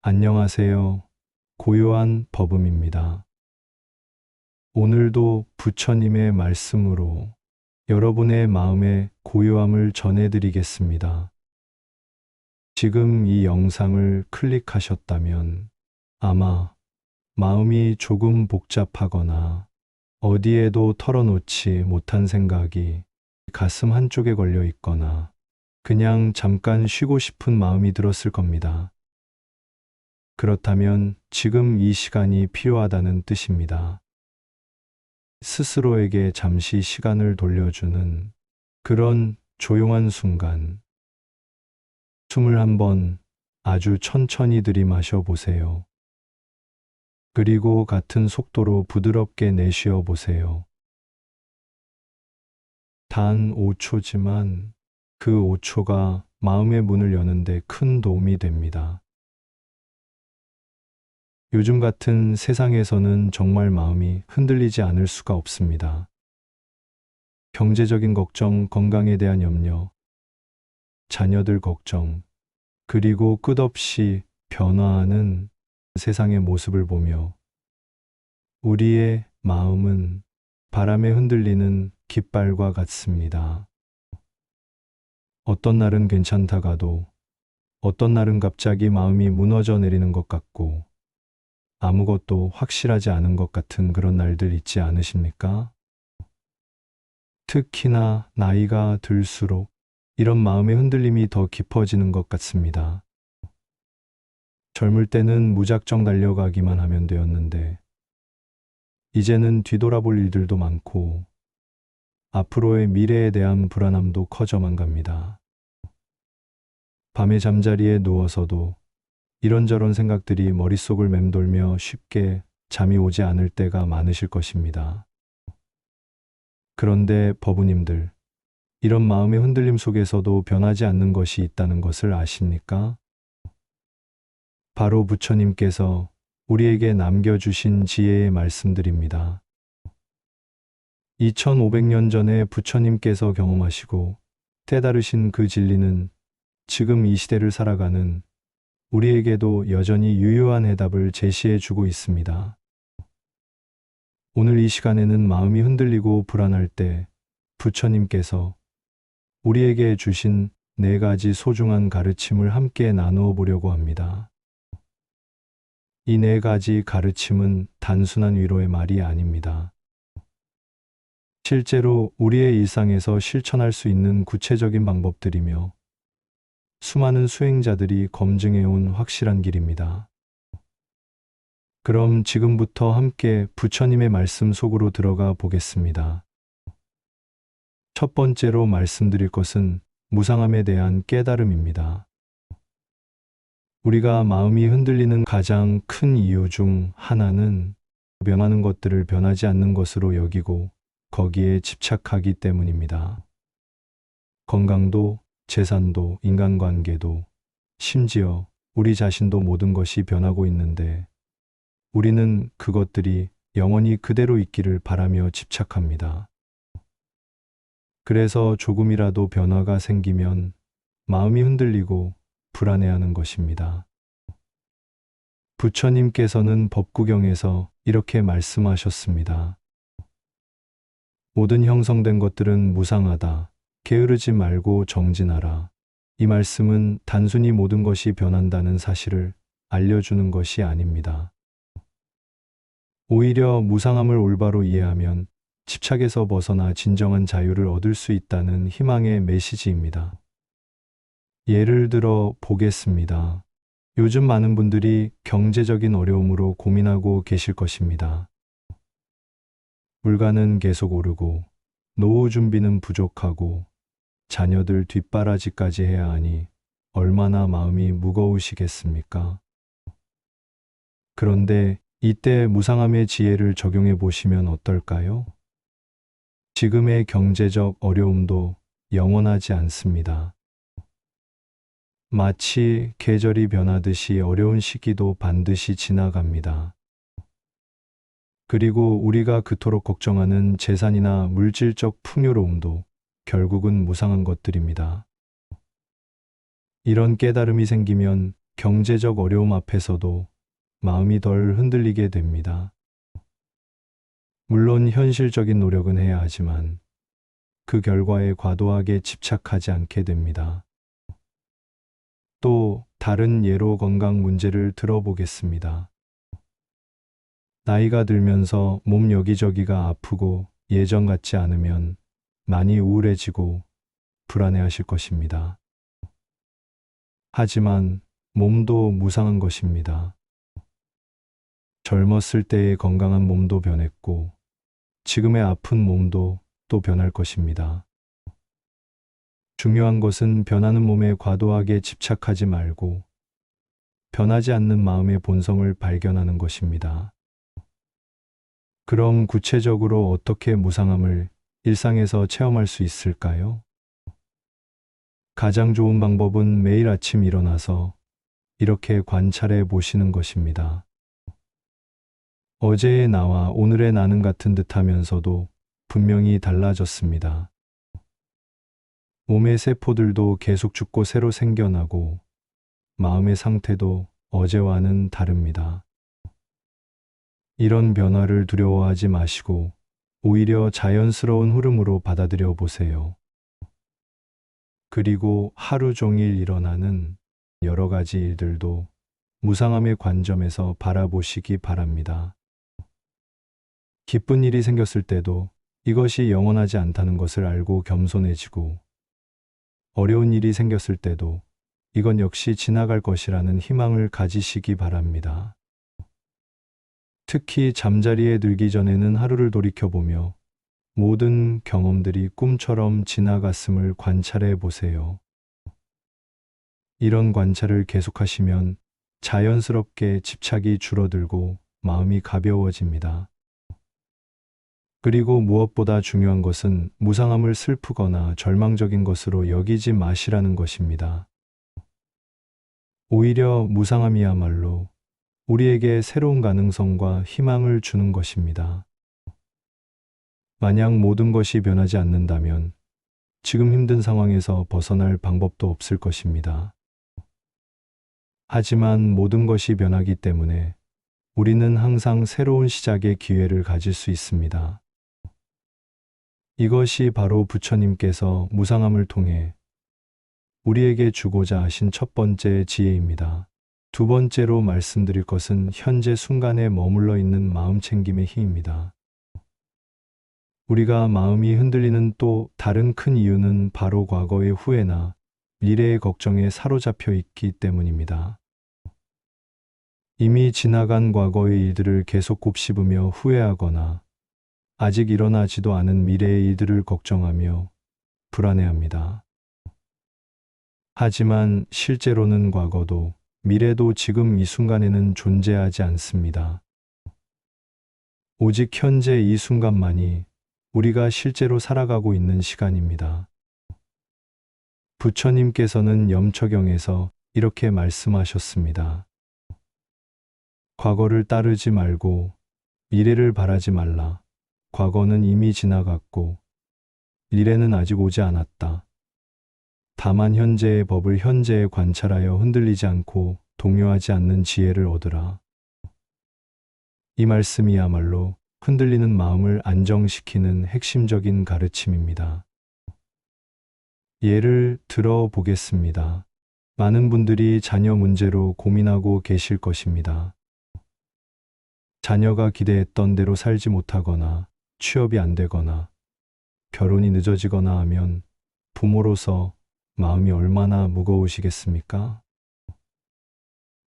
안녕하세요. 고요한 법음입니다. 오늘도 부처님의 말씀으로 여러분의 마음의 고요함을 전해드리겠습니다. 지금 이 영상을 클릭하셨다면 아마 마음이 조금 복잡하거나 어디에도 털어놓지 못한 생각이 가슴 한쪽에 걸려 있거나 그냥 잠깐 쉬고 싶은 마음이 들었을 겁니다. 그렇다면 지금 이 시간이 필요하다는 뜻입니다. 스스로에게 잠시 시간을 돌려주는 그런 조용한 순간, 숨을 한번 아주 천천히 들이마셔 보세요. 그리고 같은 속도로 부드럽게 내쉬어 보세요. 단 5초지만 그 5초가 마음의 문을 여는데 큰 도움이 됩니다. 요즘 같은 세상에서는 정말 마음이 흔들리지 않을 수가 없습니다. 경제적인 걱정, 건강에 대한 염려, 자녀들 걱정, 그리고 끝없이 변화하는 세상의 모습을 보며 우리의 마음은 바람에 흔들리는 깃발과 같습니다. 어떤 날은 괜찮다가도 어떤 날은 갑자기 마음이 무너져 내리는 것 같고 아무것도 확실하지 않은 것 같은 그런 날들 있지 않으십니까? 특히나 나이가 들수록 이런 마음의 흔들림이 더 깊어지는 것 같습니다. 젊을 때는 무작정 달려가기만 하면 되었는데, 이제는 뒤돌아볼 일들도 많고, 앞으로의 미래에 대한 불안함도 커져만 갑니다. 밤에 잠자리에 누워서도 이런저런 생각들이 머릿속을 맴돌며 쉽게 잠이 오지 않을 때가 많으실 것입니다. 그런데 법우님들, 이런 마음의 흔들림 속에서도 변하지 않는 것이 있다는 것을 아십니까? 바로 부처님께서 우리에게 남겨주신 지혜의 말씀들입니다. 2500년 전에 부처님께서 경험하시고 깨달으신 그 진리는 지금 이 시대를 살아가는 우리에게도 여전히 유효한 해답을 제시해 주고 있습니다. 오늘 이 시간에는 마음이 흔들리고 불안할 때 부처님께서 우리에게 주신 4가지 소중한 가르침을 함께 나누어 보려고 합니다. 이 4가지 가르침은 단순한 위로의 말이 아닙니다. 실제로 우리의 일상에서 실천할 수 있는 구체적인 방법들이며 수많은 수행자들이 검증해온 확실한 길입니다. 그럼 지금부터 함께 부처님의 말씀 속으로 들어가 보겠습니다. 첫 번째로 말씀드릴 것은 무상함에 대한 깨달음입니다. 우리가 마음이 흔들리는 가장 큰 이유 중 하나는 변하는 것들을 변하지 않는 것으로 여기고 거기에 집착하기 때문입니다. 건강도, 재산도, 인간관계도, 심지어 우리 자신도 모든 것이 변하고 있는데 우리는 그것들이 영원히 그대로 있기를 바라며 집착합니다. 그래서 조금이라도 변화가 생기면 마음이 흔들리고 불안해하는 것입니다. 부처님께서는 법구경에서 이렇게 말씀하셨습니다. 모든 형성된 것들은 무상하다. 게으르지 말고 정진하라. 이 말씀은 단순히 모든 것이 변한다는 사실을 알려주는 것이 아닙니다. 오히려 무상함을 올바로 이해하면 집착에서 벗어나 진정한 자유를 얻을 수 있다는 희망의 메시지입니다. 예를 들어 보겠습니다. 요즘 많은 분들이 경제적인 어려움으로 고민하고 계실 것입니다. 물가는 계속 오르고 노후 준비는 부족하고 자녀들 뒷바라지까지 해야 하니 얼마나 마음이 무거우시겠습니까? 그런데 이때 무상함의 지혜를 적용해 보시면 어떨까요? 지금의 경제적 어려움도 영원하지 않습니다. 마치 계절이 변하듯이 어려운 시기도 반드시 지나갑니다. 그리고 우리가 그토록 걱정하는 재산이나 물질적 풍요로움도 결국은 무상한 것들입니다. 이런 깨달음이 생기면 경제적 어려움 앞에서도 마음이 덜 흔들리게 됩니다. 물론 현실적인 노력은 해야 하지만 그 결과에 과도하게 집착하지 않게 됩니다. 또 다른 예로 건강 문제를 들어보겠습니다. 나이가 들면서 몸 여기저기가 아프고 예전 같지 않으면 많이 우울해지고 불안해하실 것입니다. 하지만 몸도 무상한 것입니다. 젊었을 때의 건강한 몸도 변했고 지금의 아픈 몸도 또 변할 것입니다. 중요한 것은 변하는 몸에 과도하게 집착하지 말고 변하지 않는 마음의 본성을 발견하는 것입니다. 그럼 구체적으로 어떻게 무상함을 일상에서 체험할 수 있을까요? 가장 좋은 방법은 매일 아침 일어나서 이렇게 관찰해 보시는 것입니다. 어제의 나와 오늘의 나는 같은 듯 하면서도 분명히 달라졌습니다. 몸의 세포들도 계속 죽고 새로 생겨나고 마음의 상태도 어제와는 다릅니다. 이런 변화를 두려워하지 마시고 오히려 자연스러운 흐름으로 받아들여 보세요. 그리고 하루 종일 일어나는 여러 가지 일들도 무상함의 관점에서 바라보시기 바랍니다. 기쁜 일이 생겼을 때도 이것이 영원하지 않다는 것을 알고 겸손해지고, 어려운 일이 생겼을 때도 이건 역시 지나갈 것이라는 희망을 가지시기 바랍니다. 특히 잠자리에 들기 전에는 하루를 돌이켜보며 모든 경험들이 꿈처럼 지나갔음을 관찰해 보세요. 이런 관찰을 계속하시면 자연스럽게 집착이 줄어들고 마음이 가벼워집니다. 그리고 무엇보다 중요한 것은 무상함을 슬프거나 절망적인 것으로 여기지 마시라는 것입니다. 오히려 무상함이야말로 우리에게 새로운 가능성과 희망을 주는 것입니다. 만약 모든 것이 변하지 않는다면 지금 힘든 상황에서 벗어날 방법도 없을 것입니다. 하지만 모든 것이 변하기 때문에 우리는 항상 새로운 시작의 기회를 가질 수 있습니다. 이것이 바로 부처님께서 무상함을 통해 우리에게 주고자 하신 첫 번째 지혜입니다. 두 번째로 말씀드릴 것은 현재 순간에 머물러 있는 마음 챙김의 힘입니다. 우리가 마음이 흔들리는 또 다른 큰 이유는 바로 과거의 후회나 미래의 걱정에 사로잡혀 있기 때문입니다. 이미 지나간 과거의 일들을 계속 곱씹으며 후회하거나 아직 일어나지도 않은 미래의 일들을 걱정하며 불안해합니다. 하지만 실제로는 과거도 미래도 지금 이 순간에는 존재하지 않습니다. 오직 현재 이 순간만이 우리가 실제로 살아가고 있는 시간입니다. 부처님께서는 염초경에서 이렇게 말씀하셨습니다. 과거를 따르지 말고 미래를 바라지 말라. 과거는 이미 지나갔고 미래는 아직 오지 않았다. 다만 현재의 법을 현재에 관찰하여 흔들리지 않고 동요하지 않는 지혜를 얻으라. 이 말씀이야말로 흔들리는 마음을 안정시키는 핵심적인 가르침입니다. 예를 들어 보겠습니다. 많은 분들이 자녀 문제로 고민하고 계실 것입니다. 자녀가 기대했던 대로 살지 못하거나 취업이 안 되거나 결혼이 늦어지거나 하면 부모로서 마음이 얼마나 무거우시겠습니까?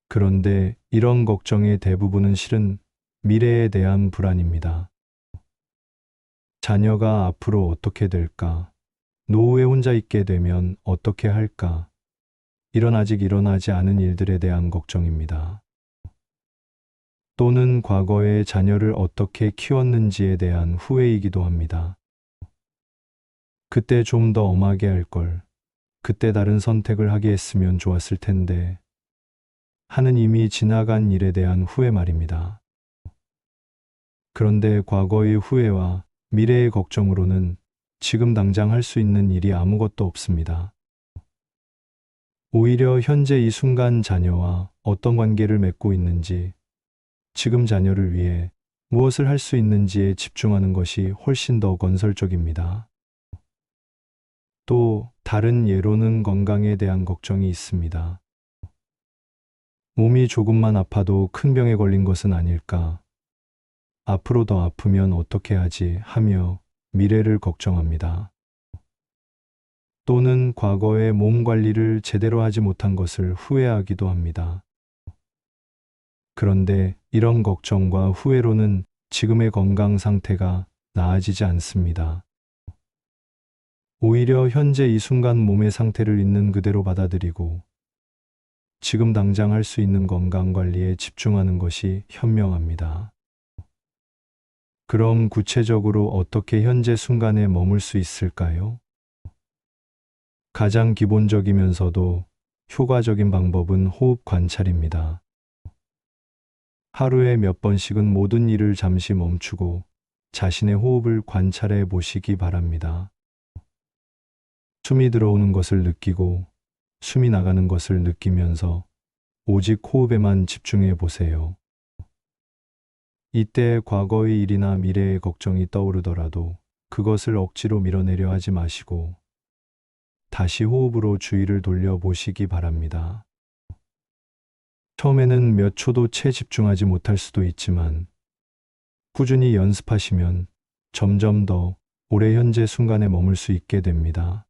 그런데 이런 걱정의 대부분은 실은 미래에 대한 불안입니다. 자녀가 앞으로 어떻게 될까? 노후에 혼자 있게 되면 어떻게 할까? 이런 아직 일어나지 않은 일들에 대한 걱정입니다. 또는 과거에 자녀를 어떻게 키웠는지에 대한 후회이기도 합니다. 그때 좀 더 엄하게 할 걸, 그때 다른 선택을 하게 했으면 좋았을 텐데 하는 이미 지나간 일에 대한 후회 말입니다. 그런데 과거의 후회와 미래의 걱정으로는 지금 당장 할 수 있는 일이 아무것도 없습니다. 오히려 현재 이 순간 자녀와 어떤 관계를 맺고 있는지, 지금 자녀를 위해 무엇을 할 수 있는지에 집중하는 것이 훨씬 더 건설적입니다. 또 다른 예로는 건강에 대한 걱정이 있습니다. 몸이 조금만 아파도 큰 병에 걸린 것은 아닐까? 앞으로 더 아프면 어떻게 하지? 하며 미래를 걱정합니다. 또는 과거에 몸 관리를 제대로 하지 못한 것을 후회하기도 합니다. 그런데 이런 걱정과 후회로는 지금의 건강 상태가 나아지지 않습니다. 오히려 현재 이 순간 몸의 상태를 있는 그대로 받아들이고 지금 당장 할 수 있는 건강 관리에 집중하는 것이 현명합니다. 그럼 구체적으로 어떻게 현재 순간에 머물 수 있을까요? 가장 기본적이면서도 효과적인 방법은 호흡 관찰입니다. 하루에 몇 번씩은 모든 일을 잠시 멈추고 자신의 호흡을 관찰해 보시기 바랍니다. 숨이 들어오는 것을 느끼고 숨이 나가는 것을 느끼면서 오직 호흡에만 집중해 보세요. 이때 과거의 일이나 미래의 걱정이 떠오르더라도 그것을 억지로 밀어내려 하지 마시고 다시 호흡으로 주의를 돌려 보시기 바랍니다. 처음에는 몇 초도 채 집중하지 못할 수도 있지만 꾸준히 연습하시면 점점 더 오래 현재 순간에 머물 수 있게 됩니다.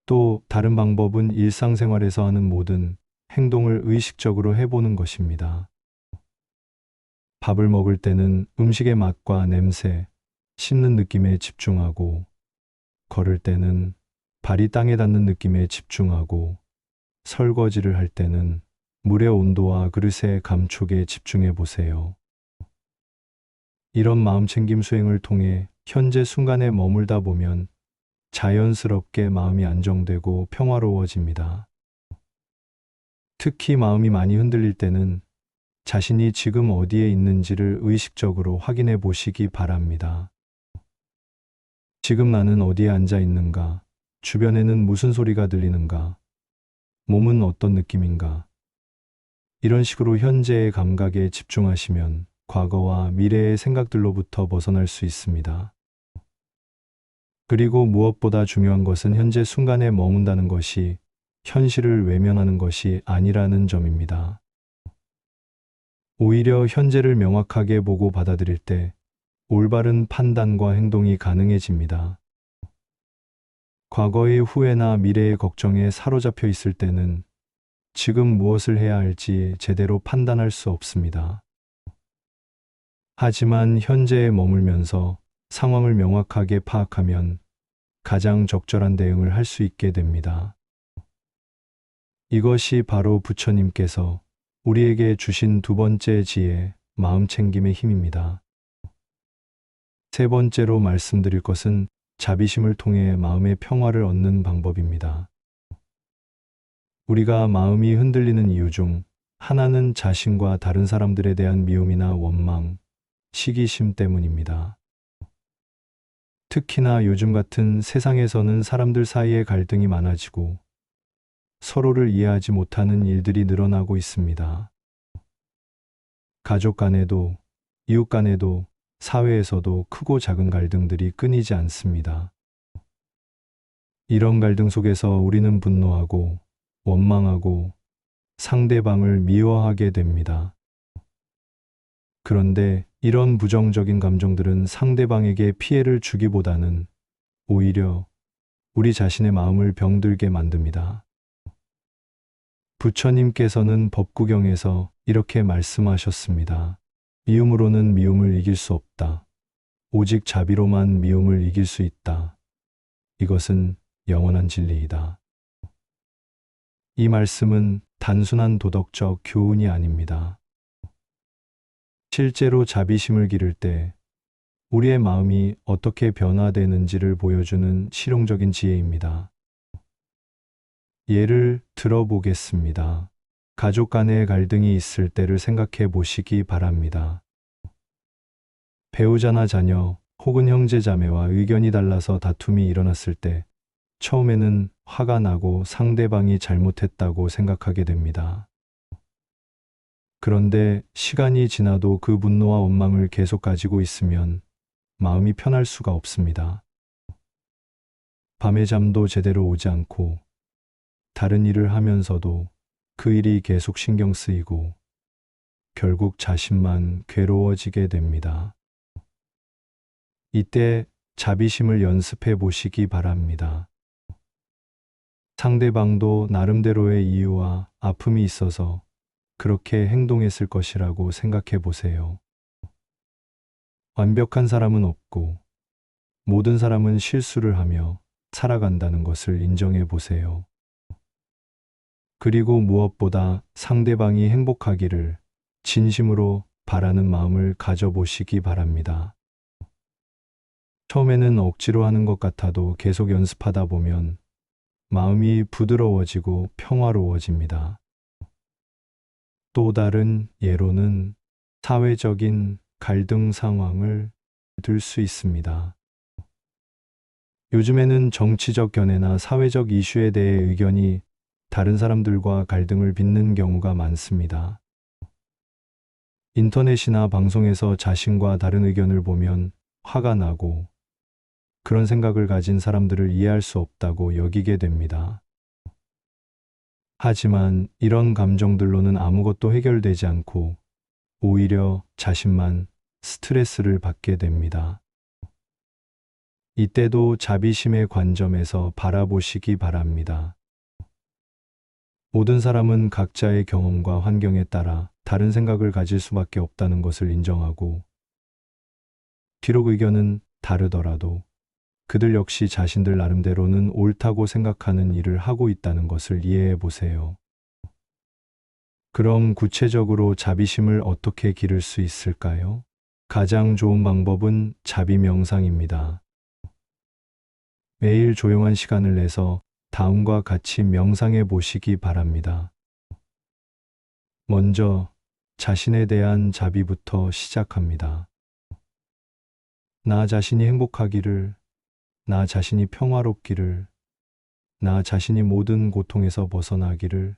또 다른 방법은 일상생활에서 하는 모든 행동을 의식적으로 해보는 것입니다. 밥을 먹을 때는 음식의 맛과 냄새, 씹는 느낌에 집중하고, 걸을 때는 발이 땅에 닿는 느낌에 집중하고, 설거지를 할 때는 물의 온도와 그릇의 감촉에 집중해 보세요. 이런 마음챙김 수행을 통해 현재 순간에 머물다 보면 자연스럽게 마음이 안정되고 평화로워집니다. 특히 마음이 많이 흔들릴 때는 자신이 지금 어디에 있는지를 의식적으로 확인해 보시기 바랍니다. 지금 나는 어디에 앉아 있는가? 주변에는 무슨 소리가 들리는가? 몸은 어떤 느낌인가? 이런 식으로 현재의 감각에 집중하시면 과거와 미래의 생각들로부터 벗어날 수 있습니다. 그리고 무엇보다 중요한 것은 현재 순간에 머문다는 것이 현실을 외면하는 것이 아니라는 점입니다. 오히려 현재를 명확하게 보고 받아들일 때 올바른 판단과 행동이 가능해집니다. 과거의 후회나 미래의 걱정에 사로잡혀 있을 때는 지금 무엇을 해야 할지 제대로 판단할 수 없습니다. 하지만 현재에 머물면서 상황을 명확하게 파악하면 가장 적절한 대응을 할 수 있게 됩니다. 이것이 바로 부처님께서 우리에게 주신 두 번째 지혜, 마음챙김의 힘입니다. 세 번째로 말씀드릴 것은 자비심을 통해 마음의 평화를 얻는 방법입니다. 우리가 마음이 흔들리는 이유 중 하나는 자신과 다른 사람들에 대한 미움이나 원망, 시기심 때문입니다. 특히나 요즘 같은 세상에서는 사람들 사이에 갈등이 많아지고 서로를 이해하지 못하는 일들이 늘어나고 있습니다. 가족 간에도, 이웃 간에도, 사회에서도 크고 작은 갈등들이 끊이지 않습니다. 이런 갈등 속에서 우리는 분노하고, 원망하고, 상대방을 미워하게 됩니다. 그런데 이런 부정적인 감정들은 상대방에게 피해를 주기보다는 오히려 우리 자신의 마음을 병들게 만듭니다. 부처님께서는 법구경에서 이렇게 말씀하셨습니다. 미움으로는 미움을 이길 수 없다. 오직 자비로만 미움을 이길 수 있다. 이것은 영원한 진리이다. 이 말씀은 단순한 도덕적 교훈이 아닙니다. 실제로 자비심을 기를 때 우리의 마음이 어떻게 변화되는지를 보여주는 실용적인 지혜입니다. 예를 들어보겠습니다. 가족 간의 갈등이 있을 때를 생각해 보시기 바랍니다. 배우자나 자녀 혹은 형제 자매와 의견이 달라서 다툼이 일어났을 때 처음에는 화가 나고 상대방이 잘못했다고 생각하게 됩니다. 그런데 시간이 지나도 그 분노와 원망을 계속 가지고 있으면 마음이 편할 수가 없습니다. 밤에 잠도 제대로 오지 않고 다른 일을 하면서도 그 일이 계속 신경 쓰이고 결국 자신만 괴로워지게 됩니다. 이때 자비심을 연습해 보시기 바랍니다. 상대방도 나름대로의 이유와 아픔이 있어서 그렇게 행동했을 것이라고 생각해 보세요. 완벽한 사람은 없고 모든 사람은 실수를 하며 살아간다는 것을 인정해 보세요. 그리고 무엇보다 상대방이 행복하기를 진심으로 바라는 마음을 가져보시기 바랍니다. 처음에는 억지로 하는 것 같아도 계속 연습하다 보면 마음이 부드러워지고 평화로워집니다. 또 다른 예로는 사회적인 갈등 상황을 들 수 있습니다. 요즘에는 정치적 견해나 사회적 이슈에 대해 의견이 다른 사람들과 갈등을 빚는 경우가 많습니다. 인터넷이나 방송에서 자신과 다른 의견을 보면 화가 나고 그런 생각을 가진 사람들을 이해할 수 없다고 여기게 됩니다. 하지만 이런 감정들로는 아무것도 해결되지 않고 오히려 자신만 스트레스를 받게 됩니다. 이때도 자비심의 관점에서 바라보시기 바랍니다. 모든 사람은 각자의 경험과 환경에 따라 다른 생각을 가질 수밖에 없다는 것을 인정하고, 비록 의견은 다르더라도 그들 역시 자신들 나름대로는 옳다고 생각하는 일을 하고 있다는 것을 이해해 보세요. 그럼 구체적으로 자비심을 어떻게 기를 수 있을까요? 가장 좋은 방법은 자비 명상입니다. 매일 조용한 시간을 내서 다음과 같이 명상해 보시기 바랍니다. 먼저 자신에 대한 자비부터 시작합니다. 나 자신이 행복하기를, 나 자신이 평화롭기를, 나 자신이 모든 고통에서 벗어나기를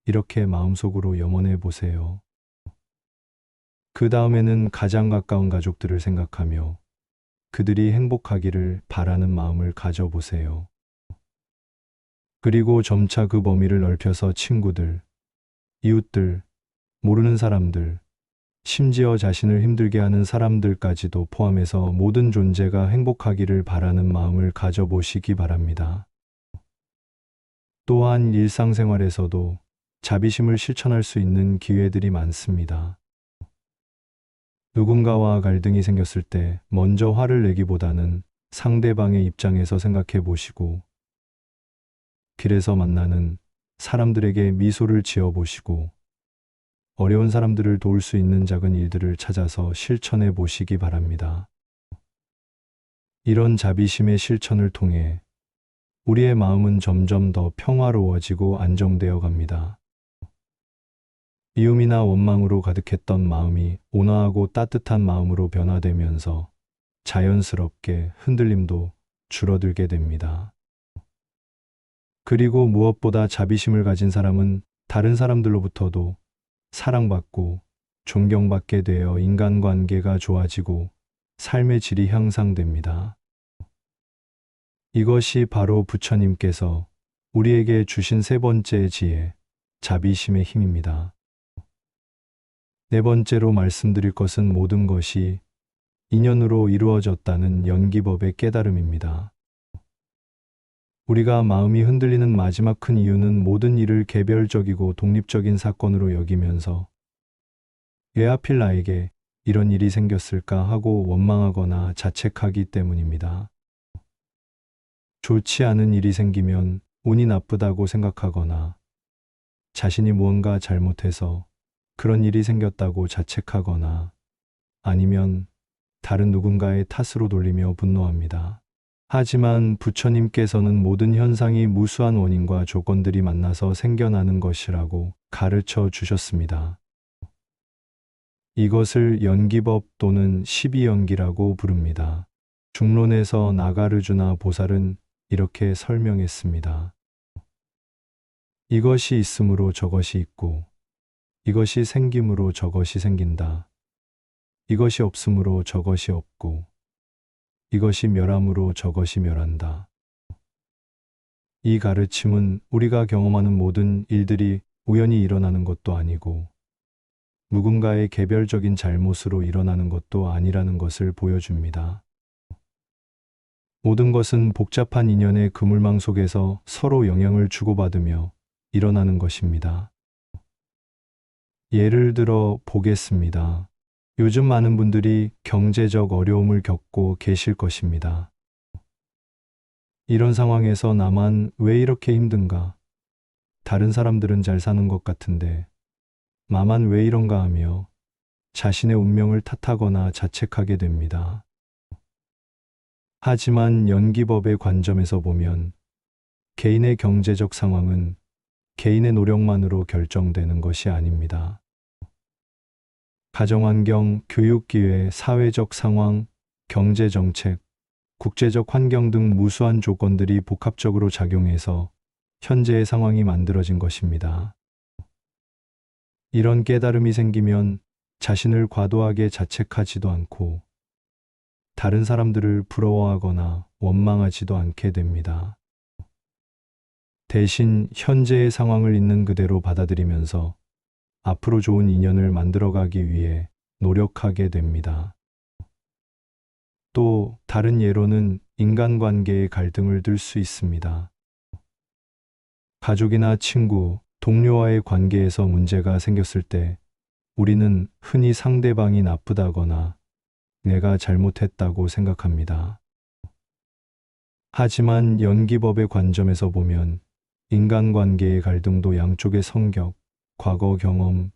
이렇게 마음속으로 염원해 보세요. 그 다음에는 가장 가까운 가족들을 생각하며 그들이 행복하기를 바라는 마음을 가져보세요. 그리고 점차 그 범위를 넓혀서 친구들, 이웃들, 모르는 사람들, 심지어 자신을 힘들게 하는 사람들까지도 포함해서 모든 존재가 행복하기를 바라는 마음을 가져보시기 바랍니다. 또한 일상생활에서도 자비심을 실천할 수 있는 기회들이 많습니다. 누군가와 갈등이 생겼을 때 먼저 화를 내기보다는 상대방의 입장에서 생각해 보시고, 길에서 만나는 사람들에게 미소를 지어 보시고, 어려운 사람들을 도울 수 있는 작은 일들을 찾아서 실천해 보시기 바랍니다. 이런 자비심의 실천을 통해 우리의 마음은 점점 더 평화로워지고 안정되어 갑니다. 미움이나 원망으로 가득했던 마음이 온화하고 따뜻한 마음으로 변화되면서 자연스럽게 흔들림도 줄어들게 됩니다. 그리고 무엇보다 자비심을 가진 사람은 다른 사람들로부터도 사랑받고 존경받게 되어 인간관계가 좋아지고 삶의 질이 향상됩니다. 이것이 바로 부처님께서 우리에게 주신 세 번째 지혜, 자비심의 힘입니다. 네 번째로 말씀드릴 것은 모든 것이 인연으로 이루어졌다는 연기법의 깨달음입니다. 우리가 마음이 흔들리는 마지막 큰 이유는 모든 일을 개별적이고 독립적인 사건으로 여기면서 왜 하필 나에게 이런 일이 생겼을까 하고 원망하거나 자책하기 때문입니다. 좋지 않은 일이 생기면 운이 나쁘다고 생각하거나 자신이 무언가 잘못해서 그런 일이 생겼다고 자책하거나 아니면 다른 누군가의 탓으로 돌리며 분노합니다. 하지만 부처님께서는 모든 현상이 무수한 원인과 조건들이 만나서 생겨나는 것이라고 가르쳐 주셨습니다. 이것을 연기법 또는 십이연기라고 부릅니다. 중론에서 나가르주나 보살은 이렇게 설명했습니다. 이것이 있으므로 저것이 있고, 이것이 생김으로 저것이 생긴다. 이것이 없으므로 저것이 없고, 이것이 멸함으로 저것이 멸한다. 이 가르침은 우리가 경험하는 모든 일들이 우연히 일어나는 것도 아니고, 누군가의 개별적인 잘못으로 일어나는 것도 아니라는 것을 보여줍니다. 모든 것은 복잡한 인연의 그물망 속에서 서로 영향을 주고받으며 일어나는 것입니다. 예를 들어 보겠습니다. 요즘 많은 분들이 경제적 어려움을 겪고 계실 것입니다. 이런 상황에서 나만 왜 이렇게 힘든가? 다른 사람들은 잘 사는 것 같은데 나만 왜 이런가 하며 자신의 운명을 탓하거나 자책하게 됩니다. 하지만 연기법의 관점에서 보면 개인의 경제적 상황은 개인의 노력만으로 결정되는 것이 아닙니다. 가정환경, 교육기회, 사회적 상황, 경제정책, 국제적 환경 등 무수한 조건들이 복합적으로 작용해서 현재의 상황이 만들어진 것입니다. 이런 깨달음이 생기면 자신을 과도하게 자책하지도 않고 다른 사람들을 부러워하거나 원망하지도 않게 됩니다. 대신 현재의 상황을 있는 그대로 받아들이면서 앞으로 좋은 인연을 만들어가기 위해 노력하게 됩니다. 또 다른 예로는 인간관계의 갈등을 들 수 있습니다. 가족이나 친구, 동료와의 관계에서 문제가 생겼을 때 우리는 흔히 상대방이 나쁘다거나 내가 잘못했다고 생각합니다. 하지만 연기법의 관점에서 보면 인간관계의 갈등도 양쪽의 성격, 과거 경험,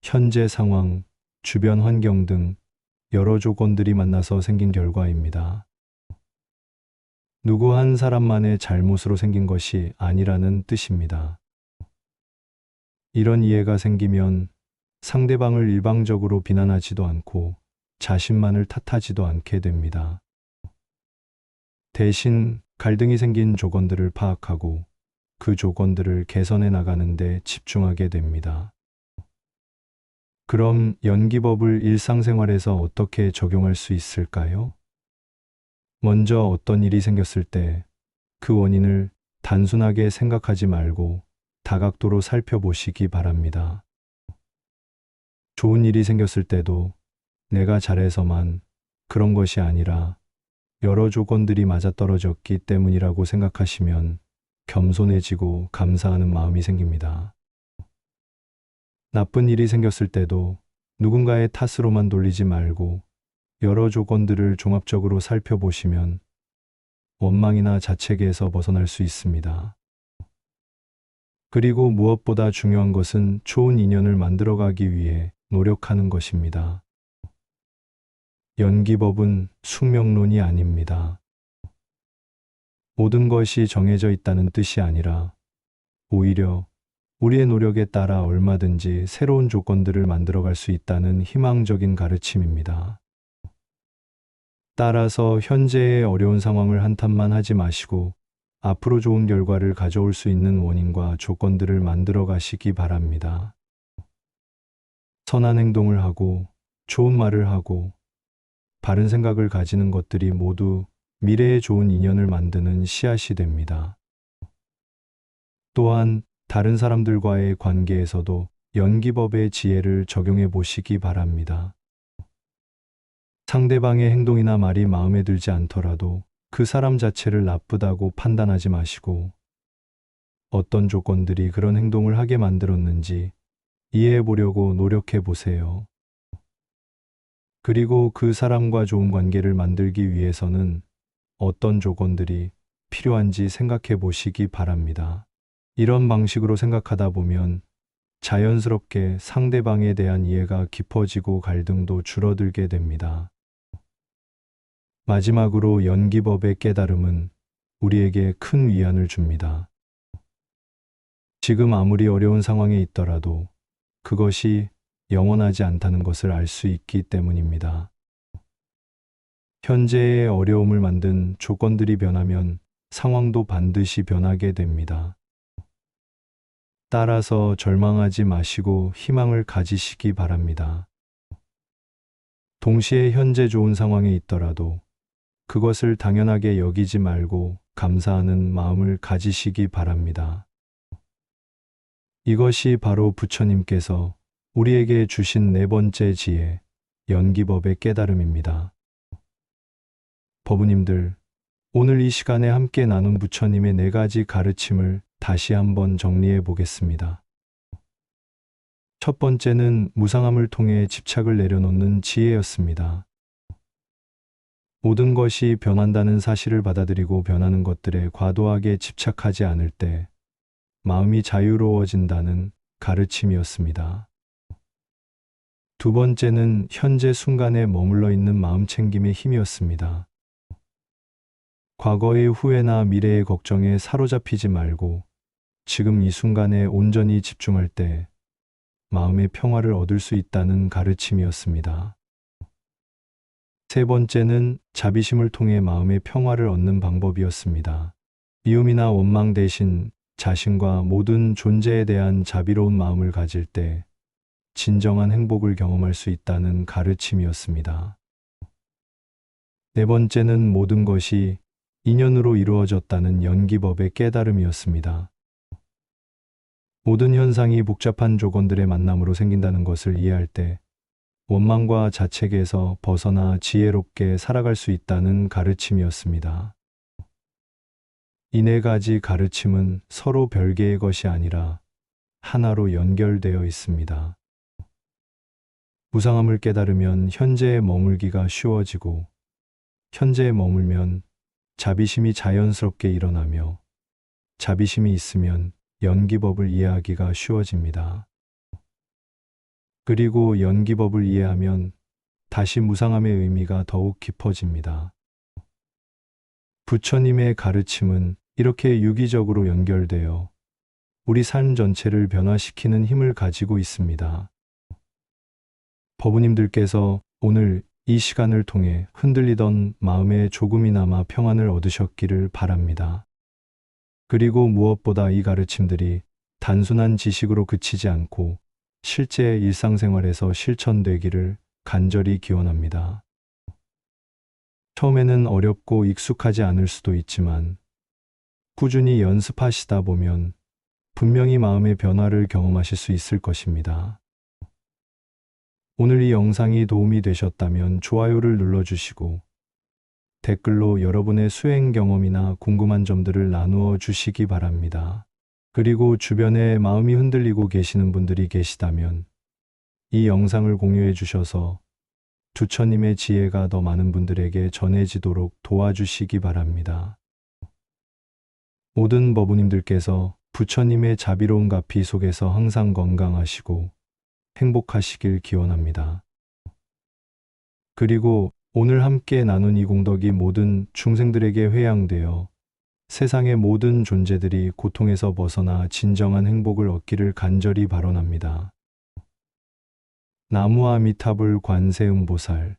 현재 상황, 주변 환경 등 여러 조건들이 만나서 생긴 결과입니다. 누구 한 사람만의 잘못으로 생긴 것이 아니라는 뜻입니다. 이런 이해가 생기면 상대방을 일방적으로 비난하지도 않고 자신만을 탓하지도 않게 됩니다. 대신 갈등이 생긴 조건들을 파악하고 그 조건들을 개선해 나가는 데 집중하게 됩니다. 그럼 연기법을 일상생활에서 어떻게 적용할 수 있을까요? 먼저 어떤 일이 생겼을 때 그 원인을 단순하게 생각하지 말고 다각도로 살펴보시기 바랍니다. 좋은 일이 생겼을 때도 내가 잘해서만 그런 것이 아니라 여러 조건들이 맞아떨어졌기 때문이라고 생각하시면 겸손해지고 감사하는 마음이 생깁니다. 나쁜 일이 생겼을 때도 누군가의 탓으로만 돌리지 말고 여러 조건들을 종합적으로 살펴보시면 원망이나 자책에서 벗어날 수 있습니다. 그리고 무엇보다 중요한 것은 좋은 인연을 만들어가기 위해 노력하는 것입니다. 연기법은 숙명론이 아닙니다. 모든 것이 정해져 있다는 뜻이 아니라 오히려 우리의 노력에 따라 얼마든지 새로운 조건들을 만들어갈 수 있다는 희망적인 가르침입니다. 따라서 현재의 어려운 상황을 한탄만 하지 마시고 앞으로 좋은 결과를 가져올 수 있는 원인과 조건들을 만들어 가시기 바랍니다. 선한 행동을 하고 좋은 말을 하고 바른 생각을 가지는 것들이 모두 미래의 좋은 인연을 만드는 씨앗이 됩니다. 또한 다른 사람들과의 관계에서도 연기법의 지혜를 적용해 보시기 바랍니다. 상대방의 행동이나 말이 마음에 들지 않더라도 그 사람 자체를 나쁘다고 판단하지 마시고 어떤 조건들이 그런 행동을 하게 만들었는지 이해해 보려고 노력해 보세요. 그리고 그 사람과 좋은 관계를 만들기 위해서는 어떤 조건들이 필요한지 생각해 보시기 바랍니다. 이런 방식으로 생각하다 보면 자연스럽게 상대방에 대한 이해가 깊어지고 갈등도 줄어들게 됩니다. 마지막으로 연기법의 깨달음은 우리에게 큰 위안을 줍니다. 지금 아무리 어려운 상황에 있더라도 그것이 영원하지 않다는 것을 알 수 있기 때문입니다. 현재의 어려움을 만든 조건들이 변하면 상황도 반드시 변하게 됩니다. 따라서 절망하지 마시고 희망을 가지시기 바랍니다. 동시에 현재 좋은 상황에 있더라도 그것을 당연하게 여기지 말고 감사하는 마음을 가지시기 바랍니다. 이것이 바로 부처님께서 우리에게 주신 네 번째 지혜, 연기법의 깨달음입니다. 법우님들, 오늘 이 시간에 함께 나눈 부처님의 네 가지 가르침을 다시 한번 정리해 보겠습니다. 첫 번째는 무상함을 통해 집착을 내려놓는 지혜였습니다. 모든 것이 변한다는 사실을 받아들이고 변하는 것들에 과도하게 집착하지 않을 때 마음이 자유로워진다는 가르침이었습니다. 두 번째는 현재 순간에 머물러 있는 마음챙김의 힘이었습니다. 과거의 후회나 미래의 걱정에 사로잡히지 말고 지금 이 순간에 온전히 집중할 때 마음의 평화를 얻을 수 있다는 가르침이었습니다. 세 번째는 자비심을 통해 마음의 평화를 얻는 방법이었습니다. 미움이나 원망 대신 자신과 모든 존재에 대한 자비로운 마음을 가질 때 진정한 행복을 경험할 수 있다는 가르침이었습니다. 네 번째는 모든 것이 인연으로 이루어졌다는 연기법의 깨달음이었습니다. 모든 현상이 복잡한 조건들의 만남으로 생긴다는 것을 이해할 때 원망과 자책에서 벗어나 지혜롭게 살아갈 수 있다는 가르침이었습니다. 이 네 가지 가르침은 서로 별개의 것이 아니라 하나로 연결되어 있습니다. 무상함을 깨달으면 현재에 머물기가 쉬워지고, 현재에 머물면 자비심이 자연스럽게 일어나며, 자비심이 있으면 연기법을 이해하기가 쉬워집니다. 그리고 연기법을 이해하면 다시 무상함의 의미가 더욱 깊어집니다. 부처님의 가르침은 이렇게 유기적으로 연결되어 우리 삶 전체를 변화시키는 힘을 가지고 있습니다. 법우님들께서 오늘 이 시간을 통해 흔들리던 마음에 조금이나마 평안을 얻으셨기를 바랍니다. 그리고 무엇보다 이 가르침들이 단순한 지식으로 그치지 않고 실제 일상생활에서 실천되기를 간절히 기원합니다. 처음에는 어렵고 익숙하지 않을 수도 있지만 꾸준히 연습하시다 보면 분명히 마음의 변화를 경험하실 수 있을 것입니다. 오늘 이 영상이 도움이 되셨다면 좋아요를 눌러주시고 댓글로 여러분의 수행 경험이나 궁금한 점들을 나누어 주시기 바랍니다. 그리고 주변에 마음이 흔들리고 계시는 분들이 계시다면 이 영상을 공유해 주셔서 부처님의 지혜가 더 많은 분들에게 전해지도록 도와주시기 바랍니다. 모든 법우님들께서 부처님의 자비로운 가피 속에서 항상 건강하시고 행복하시길 기원합니다. 그리고 오늘 함께 나눈 이 공덕이 모든 중생들에게 회양되어 세상의 모든 존재들이 고통에서 벗어나 진정한 행복을 얻기를 간절히 발언합니다. 나무 아미타불 관세음보살